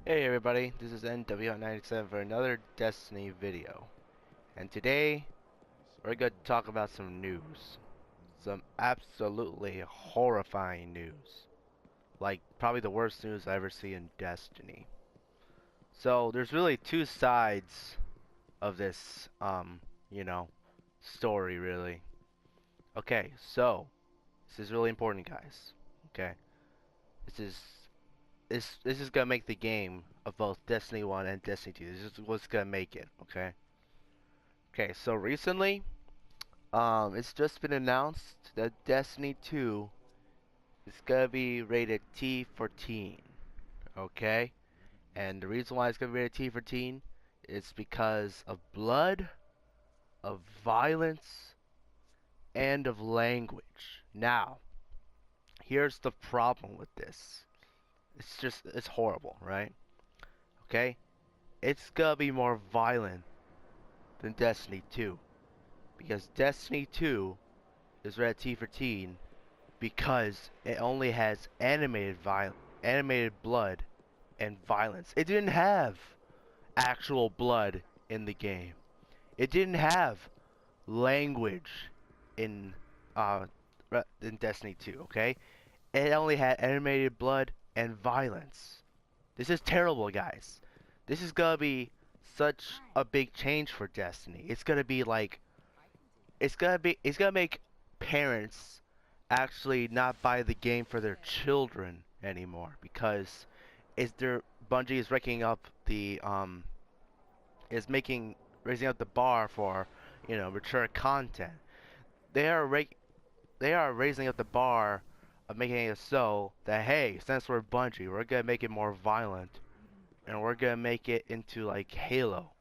Hey everybody, this is NW97 for another Destiny video. And today, we're going to talk about some news. Some absolutely horrifying news. Like, probably the worst news I ever see in Destiny. So, there's really two sides of this, you know, story really. Okay, so, this is really important, guys. Okay, this is this is gonna make the game of both Destiny 1 and Destiny 2. This is what's gonna make it, okay? Okay, so recently, it's just been announced that Destiny 2 is gonna be rated T for teen, okay? And the reason why it's gonna be rated T for teen is because of blood, of violence, and of language. Now, here's the problem with this. It's horrible, right? Okay? It's gonna be more violent than Destiny 2. Because Destiny 2 is rated T for teen because it only has animated blood and violence. It didn't have actual blood in the game. It didn't have language in uh in Destiny 2, okay? It only had animated blood and violence. This is terrible, guys. This is gonna be such a big change for Destiny. It's gonna be like it's gonna make parents actually not buy the game for their children anymore because is their Bungie is raking up the is making raising up the bar for mature content. They are ra- they are raising up the bar of making it so that hey, since we're Bungie, we're gonna make it more violent and we're gonna make it into like Halo,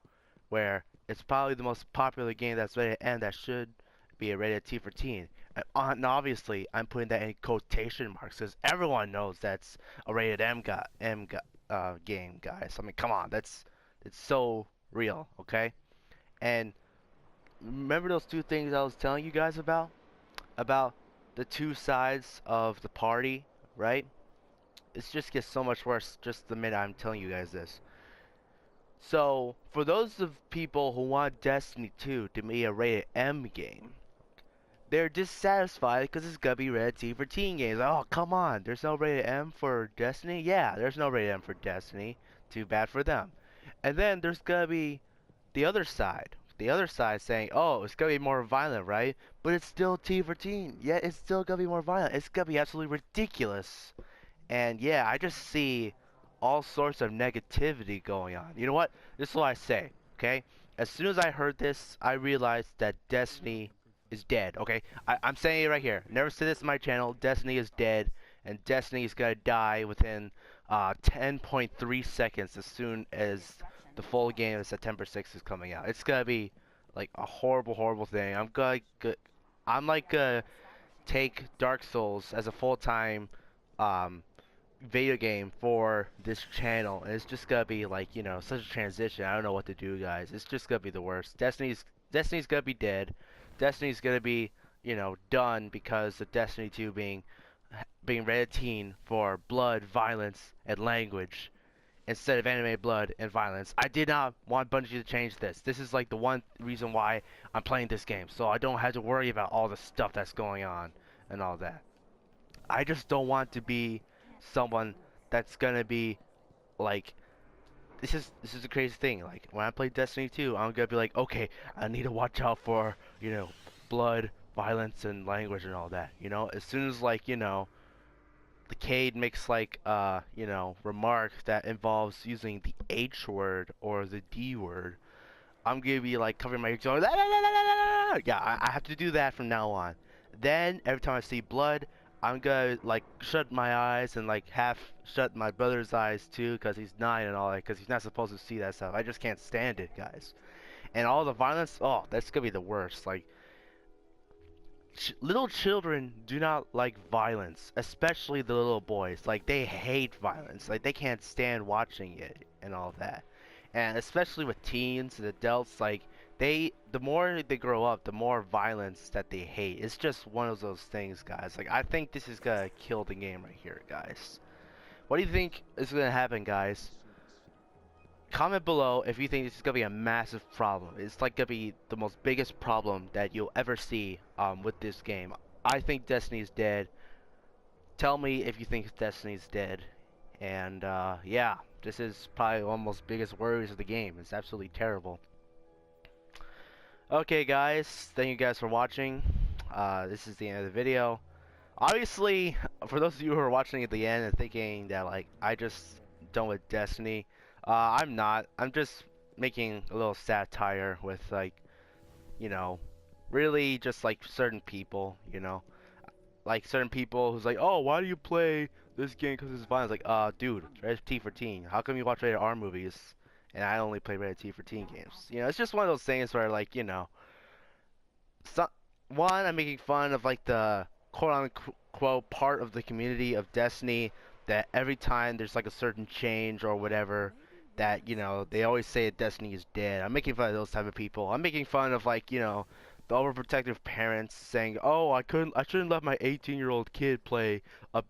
where it's probably the most popular game that's rated M that should be a rated T for teen. And obviously, I'm putting that in quotation marks because everyone knows that's a rated game, guys. I mean, come on, it's so real, okay? And remember those two things I was telling you guys about the two sides of the party, right? It just gets so much worse just the minute I'm telling you guys this. So, for those of people who want Destiny 2 to be a rated M game, they're dissatisfied because it's gonna be rated T for teen games. Oh, come on, there's no rated M for Destiny? Yeah, there's no rated M for Destiny. Too bad for them. And then there's gonna be the other side. The other side saying, oh, it's gonna be more violent, right? But it's still T for teen. Yeah, it's still gonna be more violent. It's gonna be absolutely ridiculous. And yeah, I just see all sorts of negativity going on. You know what? This is what I say, okay? As soon as I heard this, I realized that Destiny is dead, okay? I'm saying it right here. Never said this in my channel. Destiny is dead, and Destiny is gonna die within 10.3 seconds as soon as the full game of September 6th is coming out. It's gonna be like a horrible, horrible thing. I'm like take Dark Souls as a full-time um, video game for this channel, and it's just gonna be like such a transition. I don't know what to do, guys. It's just gonna be the worst. Destiny's gonna be dead. Destiny's gonna be done because of Destiny 2 being rated teen for blood, violence, and language instead of animated blood and violence. I did not want Bungie to change this. This is like the one reason why I'm playing this game, so I don't have to worry about all the stuff that's going on and all that. I just don't want to be someone that's gonna be like this is the crazy thing. Like when I play Destiny 2, I'm gonna be like, okay, I need to watch out for blood, violence, and language and all that. As soon as like the Cade makes like remark that involves using the H word or the D word, I'm gonna be like covering my ears going, "La, la, la, la, la, la, la." Yeah, I have to do that from now on. Then every time I see blood, I'm gonna like shut my eyes and like half shut my brother's eyes too, cause he's 9 and all that, cause he's not supposed to see that stuff. I just can't stand it, guys. And all the violence, oh, that's gonna be the worst. Like little children do not like violence, especially the little boys. Like they hate violence. Like they can't stand watching it and all that. And especially with teens and adults, like the more they grow up, the more violence that they hate. It's just one of those things, guys. Like I think this is gonna kill the game right here, guys. What do you think is gonna happen, guys, Comment below if you think this is gonna be a massive problem. It's like gonna be the most biggest problem that you'll ever see with this game. I think Destiny's dead. Tell me if you think Destiny's dead. And yeah, this is probably one of the most biggest worries of the game. It's absolutely terrible. Okay, guys, thank you guys for watching. This is the end of the video. Obviously, for those of you who are watching at the end and thinking that like I just done with Destiny, I'm not. I'm just making a little satire with like, you know, really just like certain people, like certain people who's like, oh, why do you play this game because it's violent? Like, dude, rated T for teen. How come you watch rated R movies and I only play rated T for teen games? It's just one of those things where like, so, one, I'm making fun of like the quote unquote part of the community of Destiny that every time there's like a certain change or whatever that they always say that Destiny is dead. I'm making fun of those type of people. I'm making fun of like the overprotective parents saying, "Oh, I shouldn't let my 18-year-old kid play a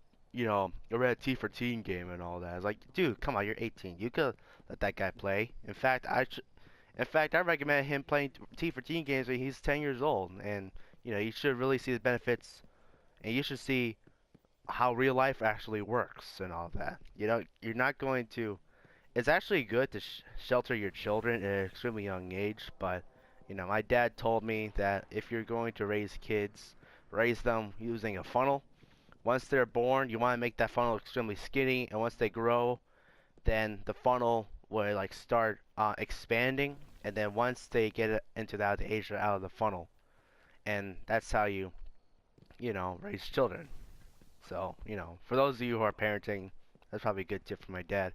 Red T for Teen game and all that." It's like, dude, come on, you're 18. You could let that guy play. In fact, I recommend him playing T for Teen games when he's 10 years old, and you should really see the benefits, and you should see how real life actually works and all that. You're not going to. It's actually good to shelter your children at an extremely young age, but my dad told me that if you're going to raise kids, raise them using a funnel. Once they're born, you want to make that funnel extremely skinny, and once they grow, then the funnel will like start expanding, and then once they get into that age, they're out of the funnel, and that's how you raise children. So for those of you who are parenting, that's probably a good tip from my dad.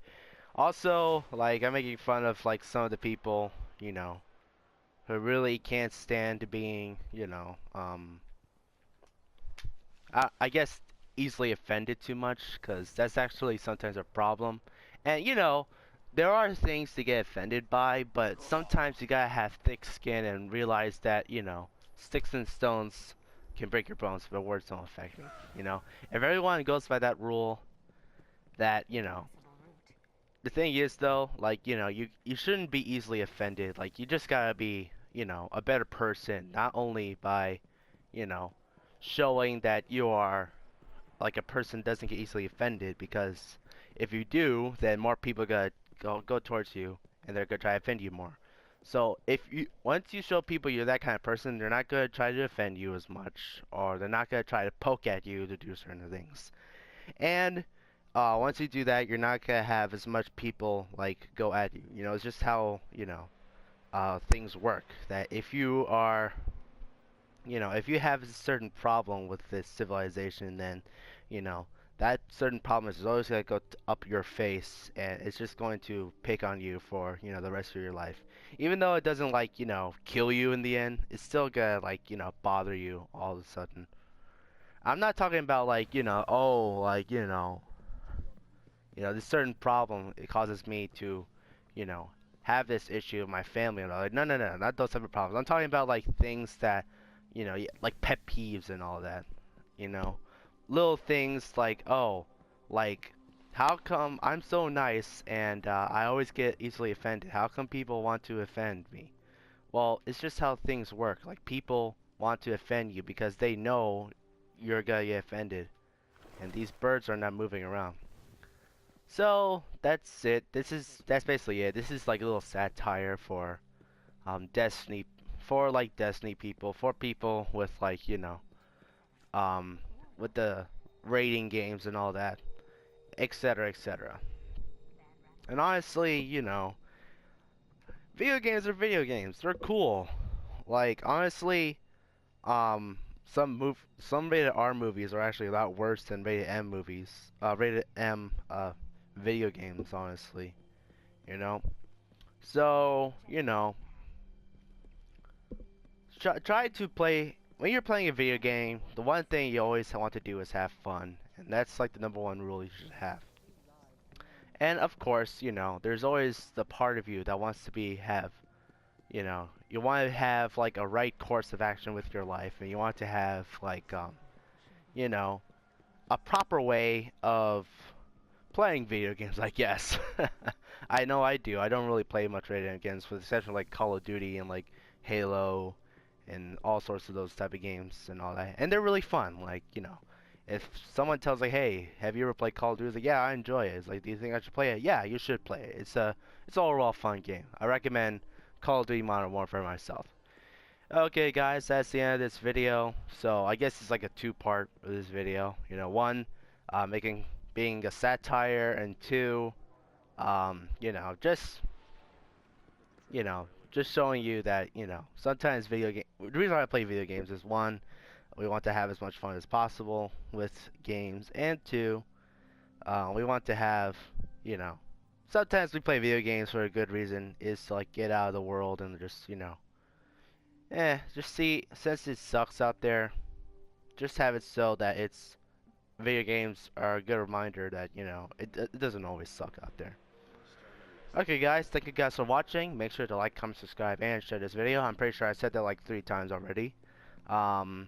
Also, like, I'm making fun of like some of the people who really can't stand being I guess easily offended too much, because that's actually sometimes a problem. And there are things to get offended by, but sometimes you gotta have thick skin and realize that sticks and stones can break your bones, but words don't affect me. If everyone goes by that rule, that the thing is though, like you shouldn't be easily offended. Like, you just gotta be a better person, not only by you know showing that you are like a person doesn't get easily offended, because if you do, then more people are gonna go towards you, and they're gonna try to offend you more. So if you once you show people you're that kind of person, they're not gonna try to offend you as much, or they're not gonna try to poke at you to do certain things. And once you do that, you're not gonna have as much people like go at you. It's just how things work. That if you have a certain problem with this civilization, then, you know, that certain problem is always going to go up your face, and it's just going to pick on you for, the rest of your life. Even though it doesn't, like, kill you in the end, it's still going to, like, bother you all of a sudden. I'm not talking about, like, oh, like, this certain problem, it causes me to, you know, have this issue with my family and all. Like, no, no, no, not those type of problems. I'm talking about like things that, like pet peeves and all that. You know, little things like, oh, like, how come I'm so nice and I always get easily offended? How come people want to offend me? Well, it's just how things work. Like, people want to offend you because they know you're gonna get offended, and these birds are not moving around. So that's it. That's basically it. This is like a little satire for Destiny, for like Destiny people, for people with like um with the rating games and all that, etc., etc. And honestly, video games are video games. They're cool. Like, honestly, um some rated R movies are actually a lot worse than rated M movies. Rated M video games, honestly. You know. So, try to play when you're playing a video game. The one thing you always want to do is have fun, and that's like the number one rule you should have. And of course, there's always the part of you that wants to you want to have like a right course of action with your life, and you want to have like you know, a proper way of playing video games, I guess. I know I do. I don't really play much video games, with the exception of like Call of Duty and like Halo and all sorts of those type of games and all that. And they're really fun. Like, if someone tells like, "Hey, have you ever played Call of Duty?" It's like, "Yeah, I enjoy it." It's like, "Do you think I should play it?" "Yeah, you should play it. It's an overall fun game. I recommend Call of Duty Modern Warfare myself." Okay, guys, that's the end of this video. So I guess it's like a two-part of this video. One, making being a satire, and two, just just showing you that sometimes video game. The reason why I play video games is one, we want to have as much fun as possible with games, and two, we want to have you know. Sometimes we play video games for a good reason, is to like get out of the world and just just see, since it sucks out there, just have it so that it's video games are a good reminder that it doesn't always suck out there. Okay, guys, thank you guys for watching. Make sure to like, comment, subscribe, and share this video. I'm pretty sure I said that like 3 times already. um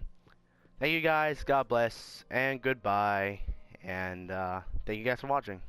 Thank you guys, God bless, and goodbye, and thank you guys for watching.